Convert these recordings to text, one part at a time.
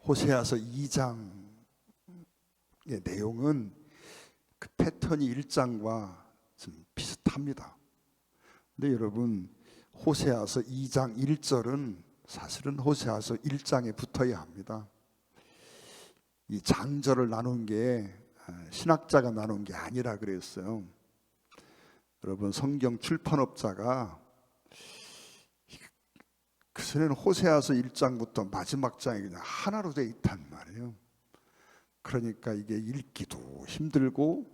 호세아서 2장의 내용은 그 패턴이 1장과 좀 비슷합니다. 근데 여러분, 호세아서 2장 1절은 사실은 호세아서 1장에 붙어야 합니다. 이 장절을 나눈 게 신학자가 나눈 게 아니라 그랬어요. 여러분, 성경 출판업자가 그 전에는 호세아서 1장부터 마지막 장이 그냥 하나로 돼 있단 말이에요. 그러니까 이게 읽기도 힘들고,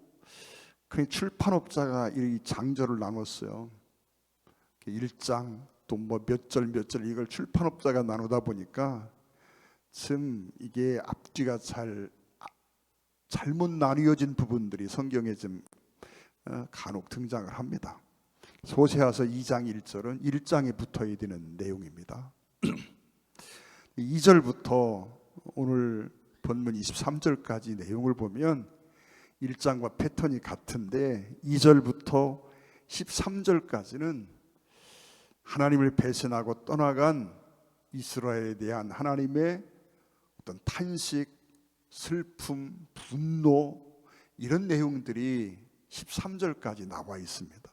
그러니까 출판업자가 이 장절을 나눴어요. 1장 또 뭐 몇 절 이걸 출판업자가 나누다 보니까 좀 이게 앞뒤가 잘못 나뉘어진 부분들이 성경에 좀 간혹 등장을 합니다. 호세아서 2장 1절은 1장에 붙어야 되는 내용입니다. 2절부터 오늘 본문 23절까지 내용을 보면 1장과 패턴이 같은데 2절부터 13절까지는 하나님을 배신하고 떠나간 이스라엘에 대한 하나님의 어떤 탄식, 슬픔, 분노, 이런 내용들이 13절까지 나와 있습니다.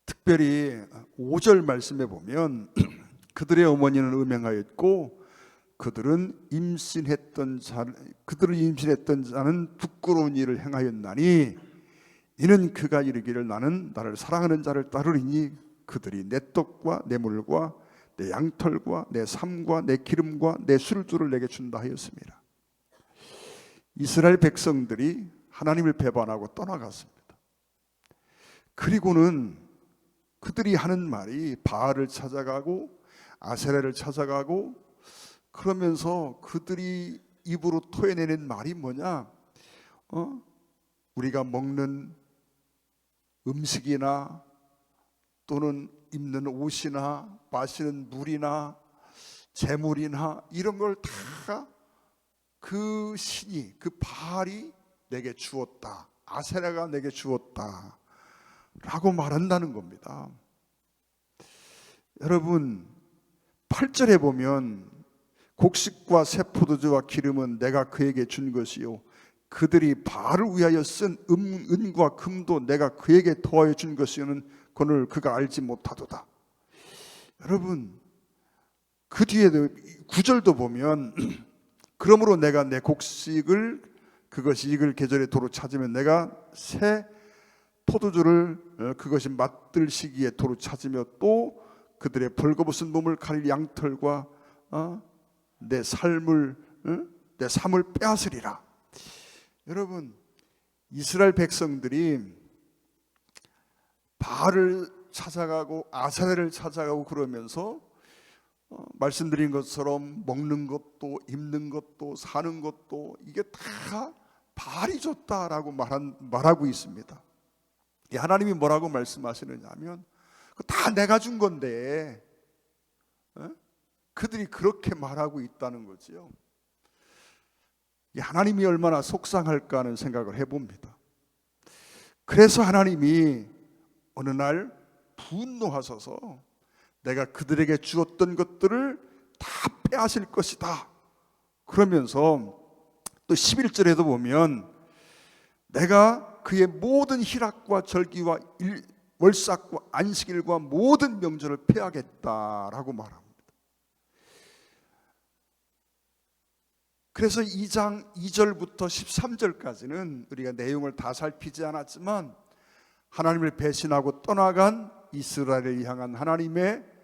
특별히 5절 말씀에 보면 그들의 어머니는 음행하였고 그들을 임신했던 자는 부끄러운 일을 행하였나니 이는 그가 이르기를 나는 나를 사랑하는 자를 따르리니 그들이 내 떡과 내 물과 내 양털과 내 삶과 내 기름과 내 술주를 내게 준다 하였습니다. 이스라엘 백성들이 하나님을 배반하고 떠나갔습니다. 그리고는 그들이 하는 말이 바알을 찾아가고 아세라를 찾아가고, 그러면서 그들이 입으로 토해내는 말이 뭐냐? 우리가 먹는 음식이나 또는 입는 옷이나 마시는 물이나 재물이나 이런 걸 다 그 신이, 그 바알이 내게 주었다, 아세라가 내게 주었다 라고 말한다는 겁니다. 여러분, 8절에 보면 곡식과 새 포도주와 기름은 내가 그에게 준 것이요 그들이 바알을 위하여 쓴 은과 금도 내가 그에게 더하여 준 것이요는 그를 그가 알지 못하도다. 여러분, 그 뒤에도 9절도 보면 그러므로 내가 내 곡식을 그것이 익을 계절에 도로 찾으면 내가 새 포도주를 그것이 맛들 시기에 도로 찾으며 또 그들의 벌거벗은 몸을 가릴 양털과 내 삶을 빼앗으리라. 여러분, 이스라엘 백성들이 바알을 찾아가고 아세라를 찾아가고 그러면서 말씀드린 것처럼 먹는 것도 입는 것도 사는 것도 이게 다 바알이 줬다라고 말하고 있습니다. 하나님이 뭐라고 말씀하시느냐 하면 다 내가 준 건데 그들이 그렇게 말하고 있다는 거지요. 하나님이 얼마나 속상할까 하는 생각을 해봅니다. 그래서 하나님이 어느 날 분노하셔서 내가 그들에게 주었던 것들을 다 빼앗을 것이다 그러면서 또 11절에도 보면 내가 그의 모든 희락과 절기와 월삭과 안식일과 모든 명절을 폐하겠다라고 말합니다. 그래서 2장 2절부터 13절까지는 우리가 내용을 다 살피지 않았지만 하나님을 배신하고 떠나간 이스라엘을 향한 하나님의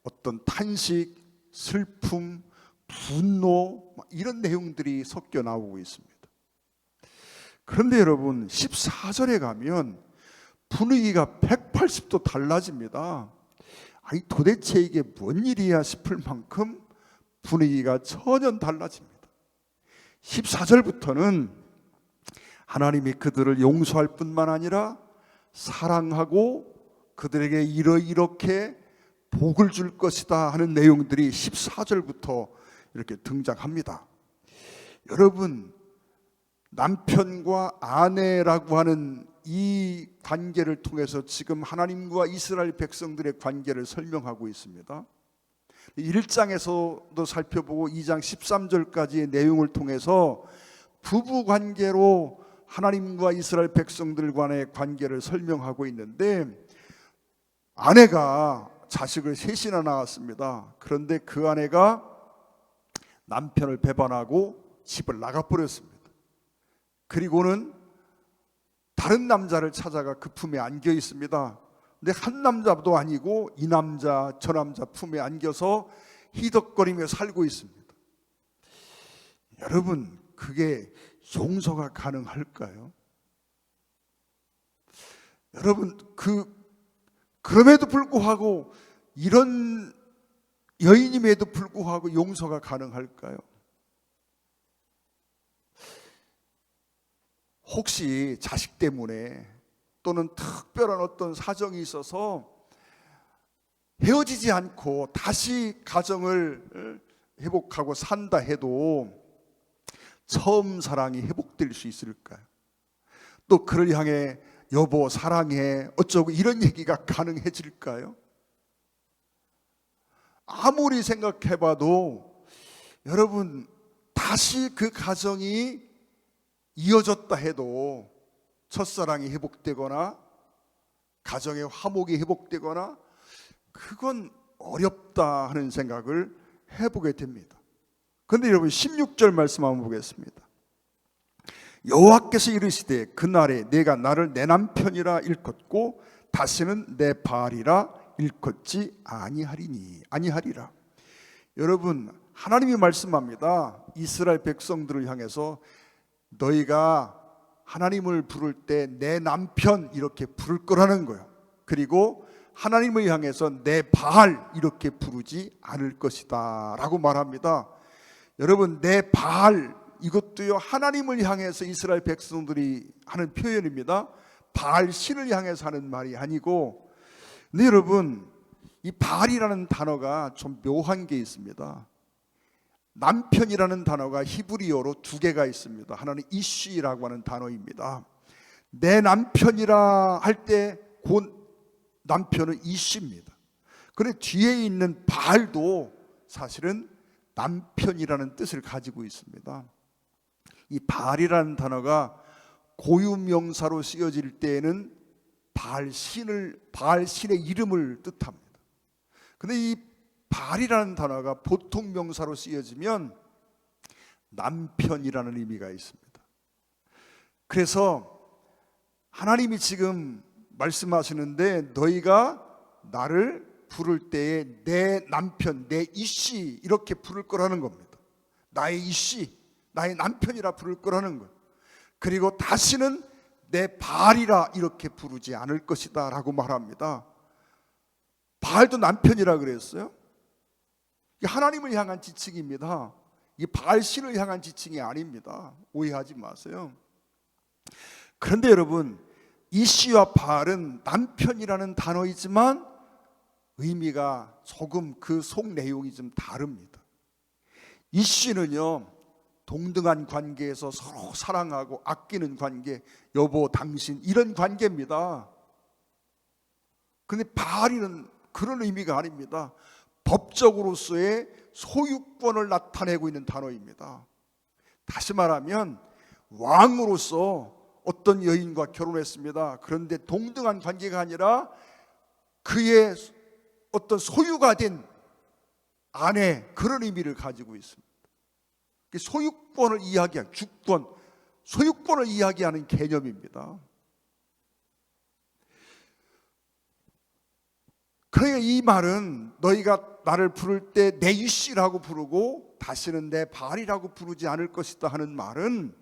어떤 탄식, 슬픔, 분노 이런 내용들이 섞여 나오고 있습니다. 그런데 여러분, 14절에 가면 분위기가 180도 달라집니다. 아니 도대체 이게 뭔 일이야 싶을 만큼 분위기가 전혀 달라집니다. 14절부터는 하나님이 그들을 용서할 뿐만 아니라 사랑하고 그들에게 이렇게 복을 줄 것이다 하는 내용들이 14절부터 이렇게 등장합니다. 여러분, 남편과 아내라고 하는 이 관계를 통해서 지금 하나님과 이스라엘 백성들의 관계를 설명하고 있습니다. 1장에서도 살펴보고 2장 13절까지의 내용을 통해서 부부 관계로 하나님과 이스라엘 백성들 간의 관계를 설명하고 있는데, 아내가 자식을 셋이나 낳았습니다. 그런데 그 아내가 남편을 배반하고 집을 나가버렸습니다. 그리고는 다른 남자를 찾아가 그 품에 안겨 있습니다. 근데 한 남자도 아니고 이 남자 저 남자 품에 안겨서 희덕거리며 살고 있습니다. 여러분, 그게 용서가 가능할까요? 여러분, 그럼에도 불구하고, 이런 여인임에도 불구하고 용서가 가능할까요? 혹시 자식 때문에 또는 특별한 어떤 사정이 있어서 헤어지지 않고 다시 가정을 회복하고 산다 해도 처음 사랑이 회복될 수 있을까요? 또 그를 향해 여보 사랑해 어쩌고 이런 얘기가 가능해질까요? 아무리 생각해봐도 여러분, 다시 그 가정이 이어졌다 해도 첫사랑이 회복되거나 가정의 화목이 회복되거나 그건 어렵다 하는 생각을 해보게 됩니다. 그런데 여러분, 16절 말씀 한번 보겠습니다. 여호와께서 이르시되 그날에 내가 나를 내 남편이라 일컫고 다시는 내 바알이라 일컫지 아니하리라. 여러분, 하나님이 말씀합니다. 이스라엘 백성들을 향해서 너희가 하나님을 부를 때 내 남편 이렇게 부를 거라는 거예요. 그리고 하나님을 향해서 내 바알 이렇게 부르지 않을 것이다 라고 말합니다. 여러분, 내 바알 이것도요, 하나님을 향해서 이스라엘 백성들이 하는 표현입니다. 바알 신을 향해서 하는 말이 아니고. 근데 여러분, 이 바알이라는 단어가 좀 묘한 게 있습니다. 남편이라는 단어가 히브리어로 두 개가 있습니다. 하나는 이쉬라고 하는 단어입니다. 내 남편이라 할 때 곧 남편은 이쉬입니다. 그런데 뒤에 있는 바알도 사실은 남편이라는 뜻을 가지고 있습니다. 이 바알이라는 단어가 고유명사로 쓰여질 때에는 바알 신의 이름을 뜻합니다. 그런데 이 바알이라는 단어가 보통 명사로 쓰여지면 남편이라는 의미가 있습니다. 그래서 하나님이 지금 말씀하시는데 너희가 나를 부를 때에 내 남편, 내 이씨 이렇게 부를 거라는 겁니다. 나의 이씨, 나의 남편이라 부를 거라는 거예요. 그리고 다시는 내 바알이라 이렇게 부르지 않을 것이다 라고 말합니다. 바알도 남편이라 그랬어요? 하나님을 향한 지칭입니다. 이 바알 신을 향한 지칭이 아닙니다. 오해하지 마세요. 그런데 여러분, 이씨와 바알은 남편이라는 단어이지만 의미가 조금 그 속 내용이 좀 다릅니다. 이씨는요, 동등한 관계에서 서로 사랑하고 아끼는 관계, 여보 당신 이런 관계입니다. 그런데 바알이는 그런 의미가 아닙니다. 법적으로서의 소유권을 나타내고 있는 단어입니다. 다시 말하면 왕으로서 어떤 여인과 결혼했습니다. 그런데 동등한 관계가 아니라 그의 어떤 소유가 된 아내, 그런 의미를 가지고 있습니다. 소유권을 이야기하는, 주권, 소유권을 이야기하는 개념입니다. 그러니까 이 말은 너희가 나를 부를 때 내 이씨라고 부르고 다시는 내 바알이라고 부르지 않을 것이다 하는 말은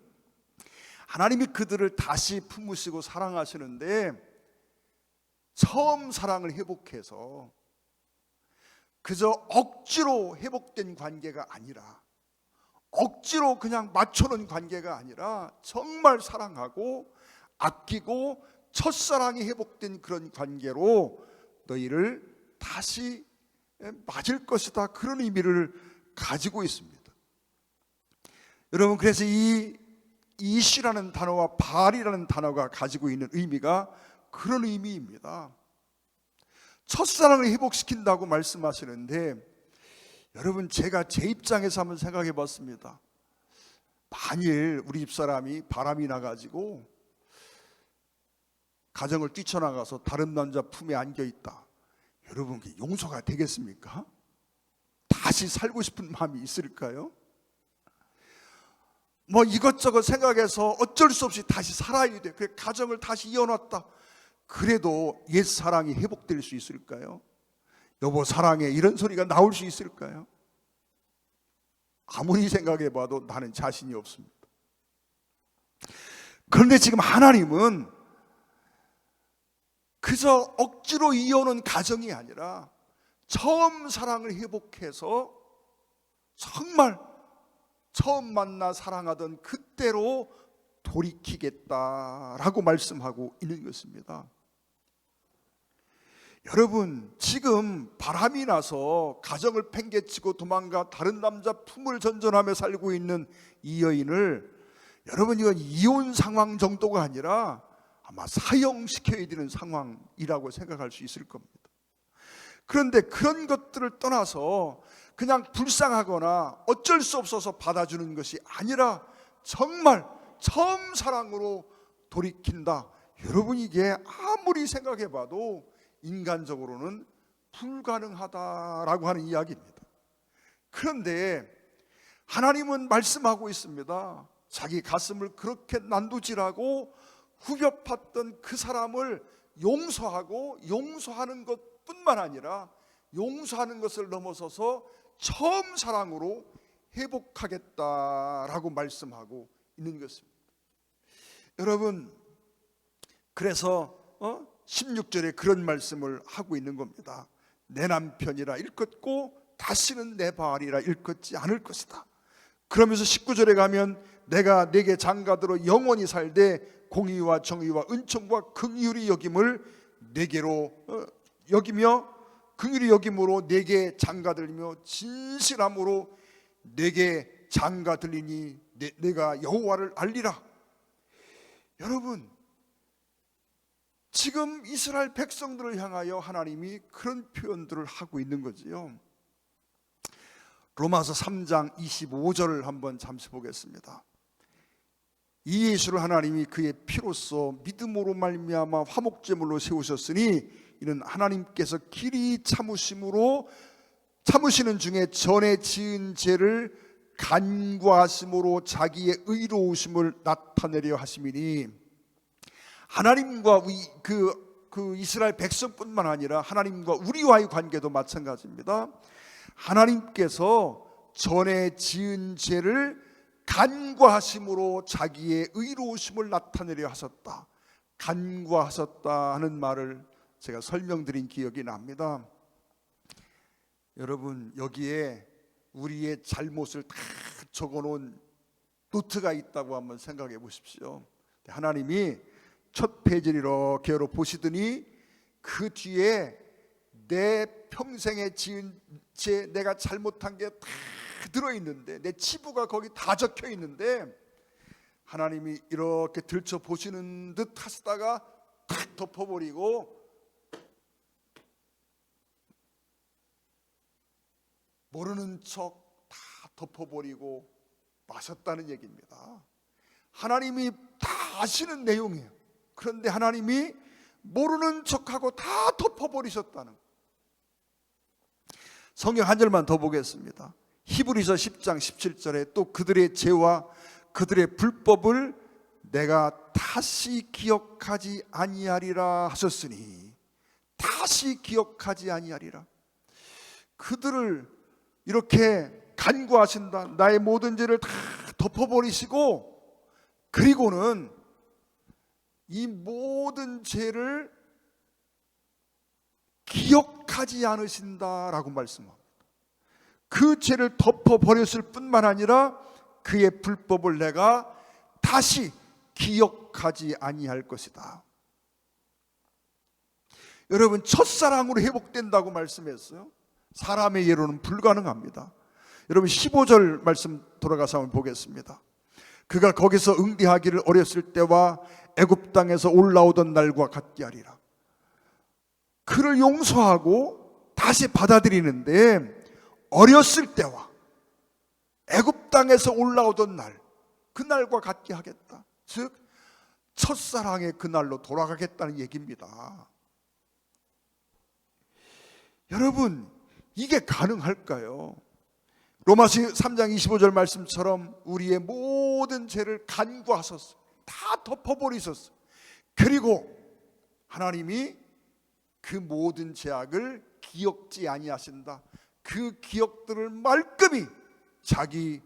하나님이 그들을 다시 품으시고 사랑하시는데 처음 사랑을 회복해서 그저 억지로 회복된 관계가 아니라, 억지로 그냥 맞춰놓은 관계가 아니라 정말 사랑하고 아끼고 첫사랑이 회복된 그런 관계로 너희를 다시 맞을 것이다, 그런 의미를 가지고 있습니다. 여러분, 그래서 이 이씨라는 단어와 바알이라는 단어가 가지고 있는 의미가 그런 의미입니다. 첫사랑을 회복시킨다고 말씀하시는데 여러분, 제가 제 입장에서 한번 생각해 봤습니다. 만일 우리 집사람이 바람이 나가지고 가정을 뛰쳐나가서 다른 남자 품에 안겨 있다, 여러분, 그게 용서가 되겠습니까? 다시 살고 싶은 마음이 있을까요? 뭐 이것저것 생각해서 어쩔 수 없이 다시 살아야 돼. 그래, 가정을 다시 이어놨다. 그래도 옛 사랑이 회복될 수 있을까요? 여보 사랑해, 이런 소리가 나올 수 있을까요? 아무리 생각해봐도 나는 자신이 없습니다. 그런데 지금 하나님은 그저 억지로 이어오는 가정이 아니라 처음 사랑을 회복해서 정말 처음 만나 사랑하던 그때로 돌이키겠다라고 말씀하고 있는 것입니다. 여러분, 지금 바람이 나서 가정을 팽개치고 도망가 다른 남자 품을 전전하며 살고 있는 이 여인을, 여러분, 이건 이혼 상황 정도가 아니라 아마 사형시켜야 되는 상황이라고 생각할 수 있을 겁니다. 그런데 그런 것들을 떠나서 그냥 불쌍하거나 어쩔 수 없어서 받아주는 것이 아니라 정말 처음 사랑으로 돌이킨다. 여러분, 이게 아무리 생각해봐도 인간적으로는 불가능하다라고 하는 이야기입니다. 그런데 하나님은 말씀하고 있습니다. 자기 가슴을 그렇게 난도질하고 후벼 팠던 그 사람을 용서하고 용서하는 것뿐만 아니라 용서하는 것을 넘어서서 처음 사랑으로 회복하겠다라고 말씀하고 있는 것입니다. 여러분, 그래서 16절에 그런 말씀을 하고 있는 겁니다. 내 남편이라 일컫고 다시는 내 바알이라 일컫지 않을 것이다. 그러면서 19절에 가면 내가 내게 장가들어 영원히 살되 공의와 정의와 은총과 긍휼이 여김을 내게로 여기며 긍휼이 여김으로 내게 장가들며 진실함으로 내게 장가들리니 내가 여호와를 알리라. 여러분, 지금 이스라엘 백성들을 향하여 하나님이 그런 표현들을 하고 있는 거지요. 로마서 3장 25절을 한번 잠시 보겠습니다. 이 예수를 하나님이 그의 피로써 믿음으로 말미암아 화목제물로 세우셨으니 이는 하나님께서 길이 참으심으로 참으시는 중에 전에 지은 죄를 간구하심으로 자기의 의로우심을 나타내려 하심이니, 하나님과 그 이스라엘 백성뿐만 아니라 하나님과 우리와의 관계도 마찬가지입니다. 하나님께서 전에 지은 죄를 간구하심으로 자기의 의로우심을 나타내려 하셨다. 간구하셨다 하는 말을 제가 설명드린 기억이 납니다. 여러분, 여기에 우리의 잘못을 다 적어놓은 노트가 있다고 한번 생각해 보십시오. 하나님이 첫 페이지를 이렇게 열어 보시더니 그 뒤에 내 평생에 지은 죄, 내가 잘못한 게 다 들어있는데, 내 치부가 거기 다 적혀 있는데, 하나님이 이렇게 들춰 보시는 듯 하시다가 탁 덮어버리고 모르는 척 다 덮어버리고 마셨다는 얘기입니다. 하나님이 다 아시는 내용이에요. 그런데 하나님이 모르는 척하고 다 덮어버리셨다는. 성경 한 절만 더 보겠습니다. 히브리서 10장 17절에 또 그들의 죄와 그들의 불법을 내가 다시 기억하지 아니하리라 하셨으니, 다시 기억하지 아니하리라. 그들을 이렇게 간구하신다. 나의 모든 죄를 다 덮어버리시고, 그리고는 이 모든 죄를 기억하지 않으신다라고 말씀합니다. 그 죄를 덮어버렸을 뿐만 아니라 그의 불법을 내가 다시 기억하지 아니할 것이다. 여러분, 첫사랑으로 회복된다고 말씀했어요. 사람의 예로는 불가능합니다. 여러분, 15절 말씀 돌아가서 한번 보겠습니다. 그가 거기서 응대하기를 어렸을 때와 애굽 땅에서 올라오던 날과 같게 하리라. 그를 용서하고 다시 받아들이는데 어렸을 때와 애굽 땅에서 올라오던 날, 그날과 같게 하겠다. 즉 첫사랑의 그날로 돌아가겠다는 얘기입니다. 여러분, 이게 가능할까요? 로마서 3장 25절 말씀처럼 우리의 모든 죄를 간구하셨어요. 다 덮어버리셨어요. 그리고 하나님이 그 모든 죄악을 기억지 아니하신다. 그 기억들을 말끔히 자기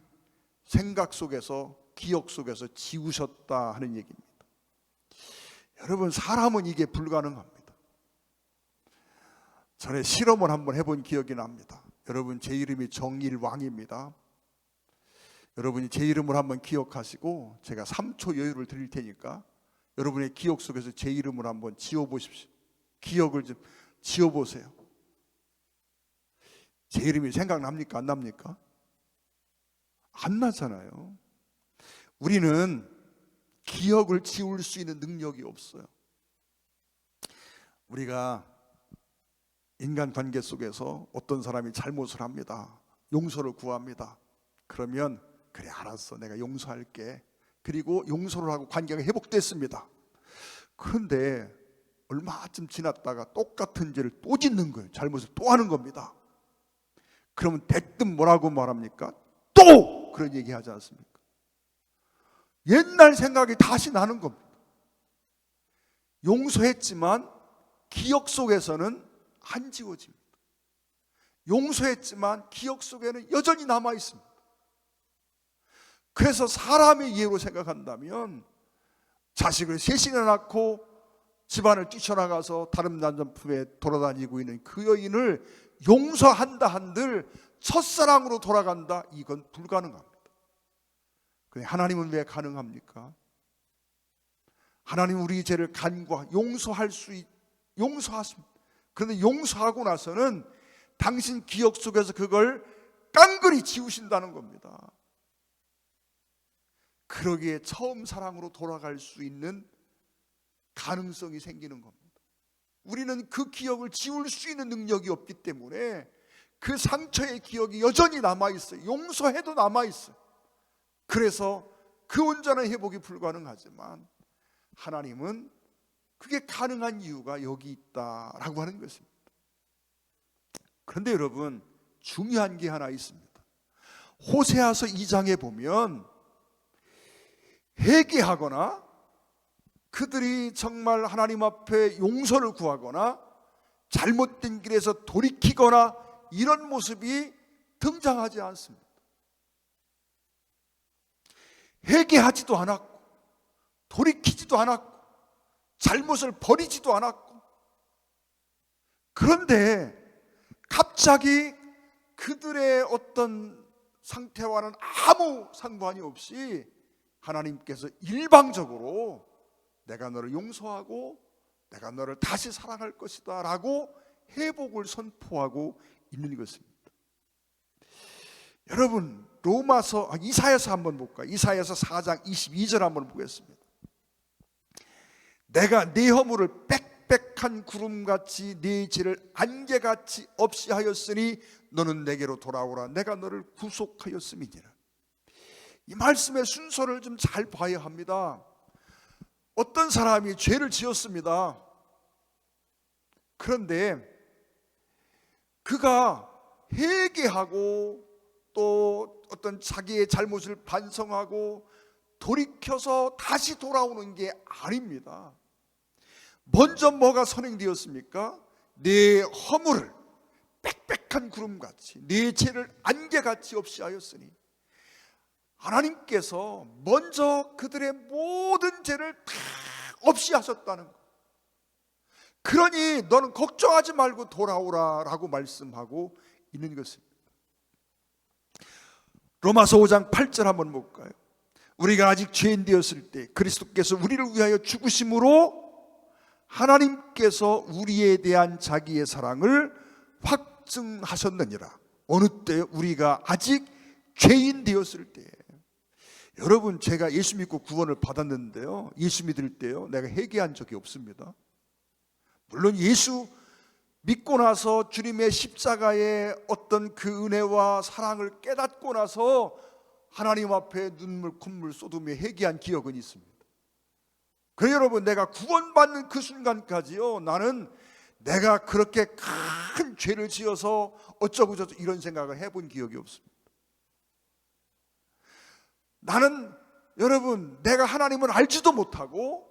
생각 속에서, 기억 속에서 지우셨다 하는 얘기입니다. 여러분, 사람은 이게 불가능합니다. 전에 실험을 한번 해본 기억이 납니다. 여러분, 제 이름이 정일왕입니다. 여러분이 제 이름을 한번 기억하시고 제가 3초 여유를 드릴 테니까 여러분의 기억 속에서 제 이름을 한번 지워보십시오. 기억을 좀 지워보세요. 제 이름이 생각납니까? 안 납니까? 안 나잖아요. 우리는 기억을 지울 수 있는 능력이 없어요. 우리가 인간관계 속에서 어떤 사람이 잘못을 합니다. 용서를 구합니다. 그러면 그래, 알았어, 내가 용서할게. 그리고 용서를 하고 관계가 회복됐습니다. 그런데 얼마쯤 지났다가 똑같은 죄를 또 짓는 거예요. 잘못을 또 하는 겁니다. 그러면 대뜸 뭐라고 말합니까? 또 그런 얘기 하지 않습니까? 옛날 생각이 다시 나는 겁니다. 용서했지만 기억 속에서는 안 지워집니다. 용서했지만 기억 속에는 여전히 남아 있습니다. 그래서 사람의 예로 생각한다면 자식을 셋이나 낳고 집안을 뛰쳐나가서 다른 남자 품에 돌아다니고 있는 그 여인을 용서한다 한들 첫사랑으로 돌아간다, 이건 불가능합니다. 그런데 하나님은 왜 가능합니까? 하나님은 우리 죄를 용서하십니다. 그런데 용서하고 나서는 당신 기억 속에서 그걸 깡그리 지우신다는 겁니다. 그러기에 처음 사랑으로 돌아갈 수 있는 가능성이 생기는 겁니다. 우리는 그 기억을 지울 수 있는 능력이 없기 때문에 그 상처의 기억이 여전히 남아있어요. 용서해도 남아있어요. 그래서 그 온전한 회복이 불가능하지만 하나님은 그게 가능한 이유가 여기 있다라고 하는 것입니다. 그런데 여러분, 중요한 게 하나 있습니다. 호세아서 2장에 보면 회개하거나 그들이 정말 하나님 앞에 용서를 구하거나 잘못된 길에서 돌이키거나 이런 모습이 등장하지 않습니다. 회개하지도 않았고 돌이키지도 않았고 잘못을 버리지도 않았고, 그런데 갑자기 그들의 어떤 상태와는 아무 상관이 없이 하나님께서 일방적으로 내가 너를 용서하고 내가 너를 다시 사랑할 것이다 라고 회복을 선포하고 있는 것입니다. 여러분, 이사야서 한번 볼까요? 이사야서 4장 22절 한번 보겠습니다. 내가 네 허물을 빽빽한 구름같이 네 죄를 안개같이 없이 하였으니 너는 내게로 돌아오라. 내가 너를 구속하였음이니라. 이 말씀의 순서를 좀 잘 봐야 합니다. 어떤 사람이 죄를 지었습니다. 그런데 그가 회개하고 또 어떤 자기의 잘못을 반성하고 돌이켜서 다시 돌아오는 게 아닙니다. 먼저 뭐가 선행되었습니까? 내 허물을 빽빽한 구름같이 내 죄를 안개같이 없이 하였으니, 하나님께서 먼저 그들의 모든 죄를 다 없이 하셨다는 것. 그러니 너는 걱정하지 말고 돌아오라 라고 말씀하고 있는 것입니다. 로마서 5장 8절 한번 볼까요? 우리가 아직 죄인 되었을 때 그리스도께서 우리를 위하여 죽으심으로 하나님께서 우리에 대한 자기의 사랑을 확증하셨느니라. 어느 때? 우리가 아직 죄인 되었을 때. 여러분, 제가 예수 믿고 구원을 받았는데요, 예수 믿을 때요 내가 회개한 적이 없습니다. 물론 예수 믿고 나서 주님의 십자가의 어떤 그 은혜와 사랑을 깨닫고 나서 하나님 앞에 눈물 콧물 쏟으며 회개한 기억은 있습니다. 그래서 여러분, 내가 구원받는 그 순간까지요, 나는 내가 그렇게 큰 죄를 지어서 어쩌고 저쩌고 이런 생각을 해본 기억이 없습니다. 나는 여러분, 내가 하나님을 알지도 못하고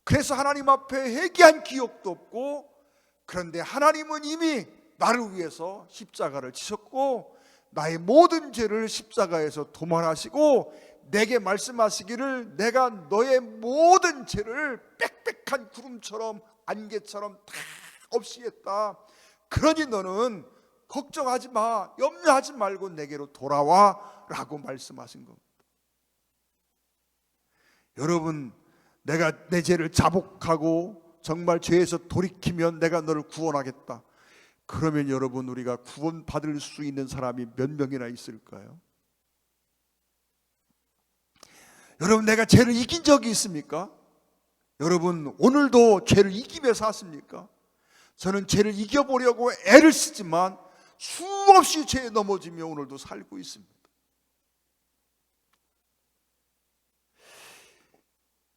그래서 하나님 앞에 회개한 기억도 없고, 그런데 하나님은 이미 나를 위해서 십자가를 지셨고 나의 모든 죄를 십자가에서 도말하시고 내게 말씀하시기를 내가 너의 모든 죄를 빽빽한 구름처럼 안개처럼 다 없이 했다. 그러니 너는 걱정하지 마, 염려하지 말고 내게로 돌아와 라고 말씀하신 겁니다. 여러분, 내가 내 죄를 자복하고 정말 죄에서 돌이키면 내가 너를 구원하겠다. 그러면 여러분, 우리가 구원받을 수 있는 사람이 몇 명이나 있을까요? 여러분, 내가 죄를 이긴 적이 있습니까? 여러분, 오늘도 죄를 이기며 사십니까? 저는 죄를 이겨보려고 애를 쓰지만 수없이 죄에 넘어지며 오늘도 살고 있습니다.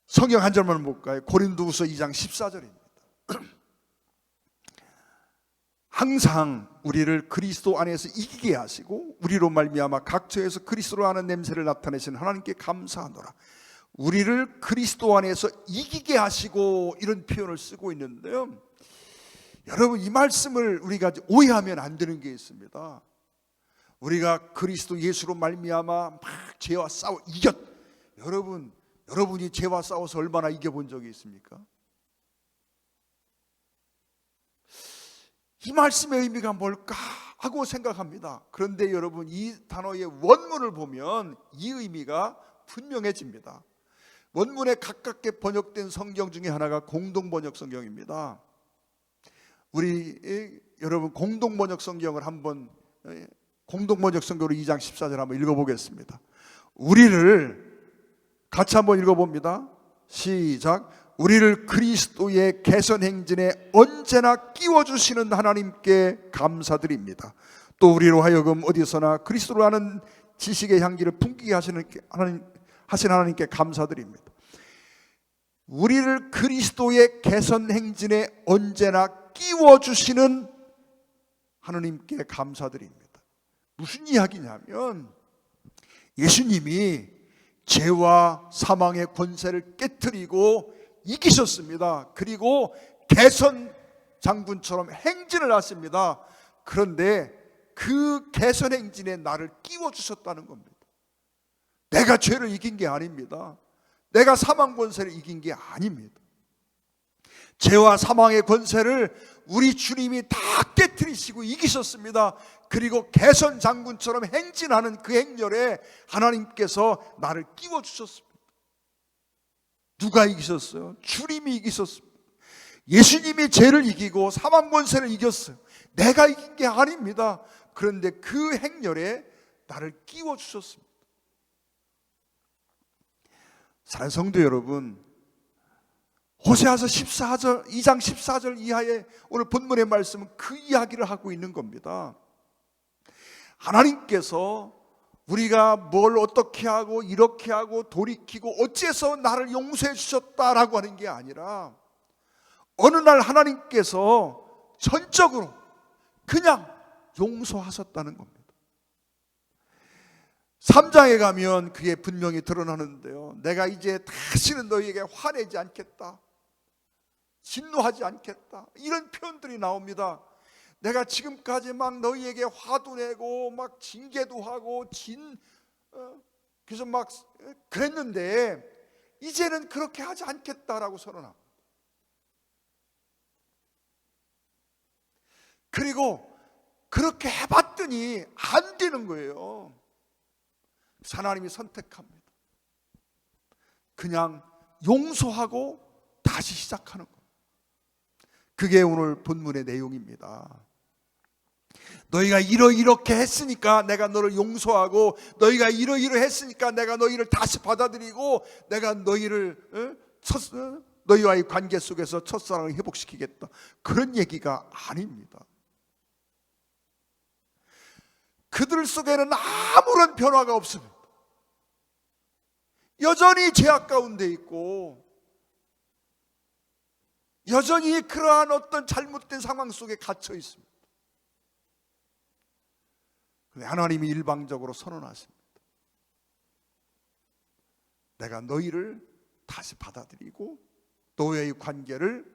성경 한 절만 볼까요? 고린도후서 2장 14절입니다. 항상 우리를 그리스도 안에서 이기게 하시고 우리로 말미암아 각처에서 그리스도로 하는 냄새를 나타내신 하나님께 감사하노라. 우리를 그리스도 안에서 이기게 하시고, 이런 표현을 쓰고 있는데요, 여러분, 이 말씀을 우리가 오해하면 안 되는 게 있습니다. 우리가 그리스도 예수로 말미암아 막 죄와 싸워 여러분이 죄와 싸워서 얼마나 이겨본 적이 있습니까? 이 말씀의 의미가 뭘까 하고 생각합니다. 그런데 여러분, 이 단어의 원문을 보면 이 의미가 분명해집니다. 원문에 가깝게 번역된 성경 중에 하나가 공동번역 성경입니다. 여러분, 공동번역 성경을 한번, 공동번역 성경으로 2장 14절 한번 읽어보겠습니다. 우리를 같이 한번 읽어봅니다. 시작. 우리를 그리스도의 개선 행진에 언제나 끼워주시는 하나님께 감사드립니다. 또 우리로 하여금 어디서나 그리스도로 하는 지식의 향기를 풍기게 하신 하나님께 감사드립니다. 우리를 그리스도의 개선 행진에 언제나 끼워주시는 하나님께 감사드립니다. 무슨 이야기냐면, 예수님이 죄와 사망의 권세를 깨트리고 이기셨습니다. 그리고 개선 장군처럼 행진을 하십니다. 그런데 그 개선 행진에 나를 끼워주셨다는 겁니다. 내가 죄를 이긴 게 아닙니다. 내가 사망 권세를 이긴 게 아닙니다. 죄와 사망의 권세를 우리 주님이 다 깨트리시고 이기셨습니다. 그리고 개선 장군처럼 행진하는 그 행렬에 하나님께서 나를 끼워주셨습니다. 누가 이기셨어요? 주님이 이기셨습니다. 예수님이 죄를 이기고 사망 권세를 이겼어요. 내가 이긴 게 아닙니다. 그런데 그 행렬에 나를 끼워주셨습니다. 사랑하는 성도 여러분, 호세아서 2장 14절 이하의 오늘 본문의 말씀은 그 이야기를 하고 있는 겁니다. 하나님께서 우리가 뭘 어떻게 하고 이렇게 하고 돌이키고 어째서 나를 용서해 주셨다라고 하는 게 아니라, 어느 날 하나님께서 전적으로 그냥 용서하셨다는 겁니다. 3장에 가면 그게 분명히 드러나는데요, 내가 이제 다시는 너희에게 화내지 않겠다, 진노하지 않겠다, 이런 표현들이 나옵니다. 내가 지금까지 막 너희에게 화도 내고 막 징계도 하고 그래서 막 그랬는데 이제는 그렇게 하지 않겠다라고 선언합니다. 그리고 그렇게 해봤더니 안 되는 거예요. 하나님이 선택합니다. 그냥 용서하고 다시 시작하는 거예요. 그게 오늘 본문의 내용입니다. 너희가 이렇게 했으니까 내가 너를 용서하고, 너희가 이러했으니까 내가 너희를 다시 받아들이고, 내가 너희를 너희와의 관계 속에서 첫사랑을 회복시키겠다, 그런 얘기가 아닙니다. 그들 속에는 아무런 변화가 없습니다. 여전히 죄악 가운데 있고 여전히 그러한 어떤 잘못된 상황 속에 갇혀 있습니다. 그런데 하나님이 일방적으로 선언하십니다. 내가 너희를 다시 받아들이고 너희의 관계를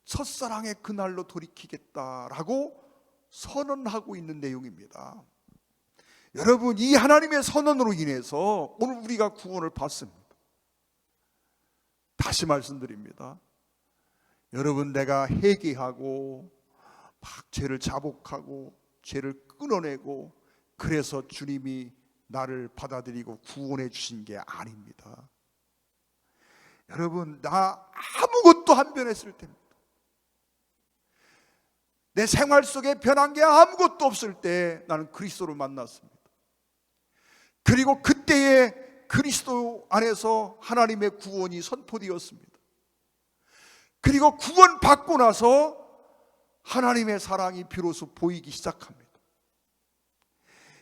첫사랑의 그날로 돌이키겠다라고 선언하고 있는 내용입니다. 여러분, 이 하나님의 선언으로 인해서 오늘 우리가 구원을 받습니다. 다시 말씀드립니다. 여러분, 내가 회개하고 막 죄를 자복하고 죄를 끊어내고 그래서 주님이 나를 받아들이고 구원해 주신 게 아닙니다. 여러분, 나 아무것도 안 변했을 때입니다. 내 생활 속에 변한 게 아무것도 없을 때 나는 그리스도를 만났습니다. 그리고 그때에 그리스도 안에서 하나님의 구원이 선포되었습니다. 그리고 구원 받고 나서 하나님의 사랑이 비로소 보이기 시작합니다.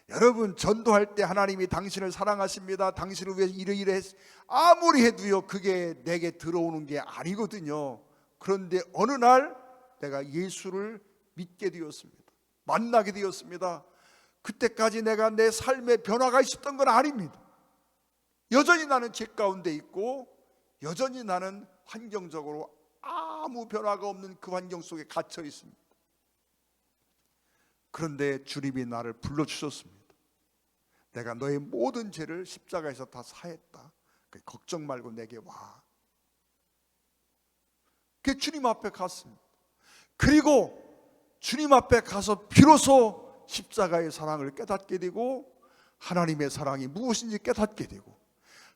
여러분, 전도할 때 하나님이 당신을 사랑하십니다, 당신을 위해서 이러이러 아무리 해도요 그게 내게 들어오는 게 아니거든요. 그런데 어느 날 내가 예수를 믿게 되었습니다. 만나게 되었습니다. 그때까지 내가 내 삶에 변화가 있었던 건 아닙니다. 여전히 나는 죄 가운데 있고 여전히 나는 환경적으로 아무 변화가 없는 그 환경 속에 갇혀 있습니다. 그런데 주님이 나를 불러주셨습니다. 내가 너의 모든 죄를 십자가에서 다 사했다, 걱정 말고 내게 와. 그 주님 앞에 갔습니다. 그리고 주님 앞에 가서 비로소 십자가의 사랑을 깨닫게 되고 하나님의 사랑이 무엇인지 깨닫게 되고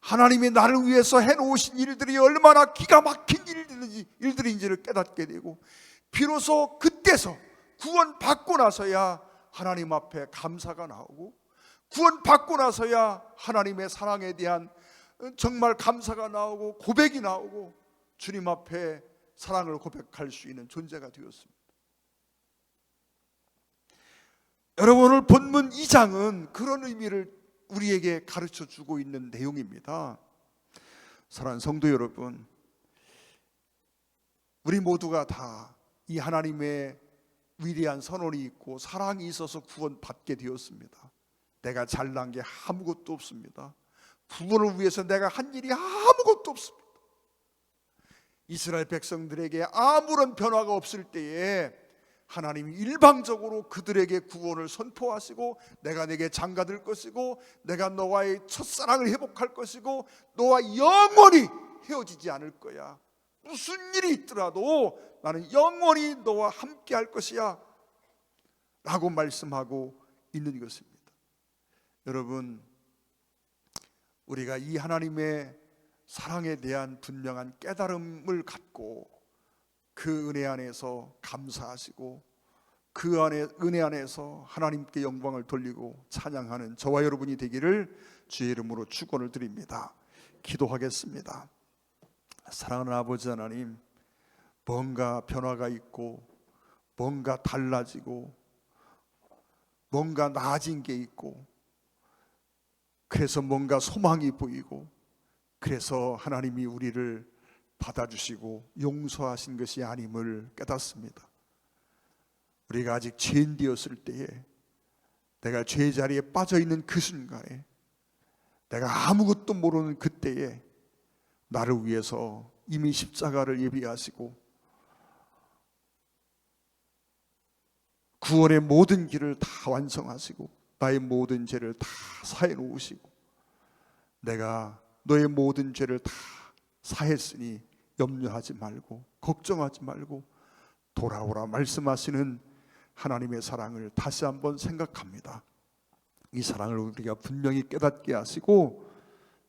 하나님이 나를 위해서 해놓으신 일들이 얼마나 기가 막힌 일들인지를 깨닫게 되고 비로소 그때서 구원받고 나서야 하나님 앞에 감사가 나오고 구원받고 나서야 하나님의 사랑에 대한 정말 감사가 나오고 고백이 나오고 주님 앞에 사랑을 고백할 수 있는 존재가 되었습니다. 여러분, 오늘 본문 2장은 그런 의미를 우리에게 가르쳐 주고 있는 내용입니다. 사랑하는 성도 여러분, 우리 모두가 다 이 하나님의 위대한 선언이 있고 사랑이 있어서 구원받게 되었습니다. 내가 잘난 게 아무것도 없습니다. 구원을 위해서 내가 한 일이 아무것도 없습니다. 이스라엘 백성들에게 아무런 변화가 없을 때에 하나님이 일방적으로 그들에게 구원을 선포하시고 내가 내게 장가들 것이고 내가 너와의 첫사랑을 회복할 것이고 너와 영원히 헤어지지 않을 거야, 무슨 일이 있더라도 나는 영원히 너와 함께 할 것이야 라고 말씀하고 있는 것입니다. 여러분, 우리가 이 하나님의 사랑에 대한 분명한 깨달음을 갖고 그 은혜 안에서 감사하시고 그 안에 은혜 안에서 하나님께 영광을 돌리고 찬양하는 저와 여러분이 되기를 주의 이름으로 축원을 드립니다. 기도하겠습니다. 사랑하는 아버지 하나님, 뭔가 변화가 있고 뭔가 달라지고 뭔가 나아진 게 있고 그래서 뭔가 소망이 보이고 그래서 하나님이 우리를 받아주시고 용서하신 것이 아님을 깨닫습니다. 우리가 아직 죄인되었을 때에 내가 죄 자리에 빠져있는 그 순간에 내가 아무것도 모르는 그때에 나를 위해서 이미 십자가를 예비하시고 구원의 모든 길을 다 완성하시고 나의 모든 죄를 다 사해 놓으시고 내가 너의 모든 죄를 다 사했으니 염려하지 말고 걱정하지 말고 돌아오라 말씀하시는 하나님의 사랑을 다시 한번 생각합니다. 이 사랑을 우리가 분명히 깨닫게 하시고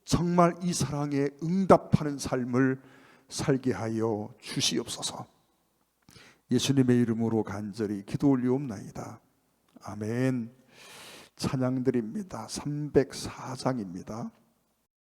정말 이 사랑에 응답하는 삶을 살게 하여 주시옵소서. 예수님의 이름으로 간절히 기도 올리옵나이다. 아멘. 찬양드립니다. 304장입니다.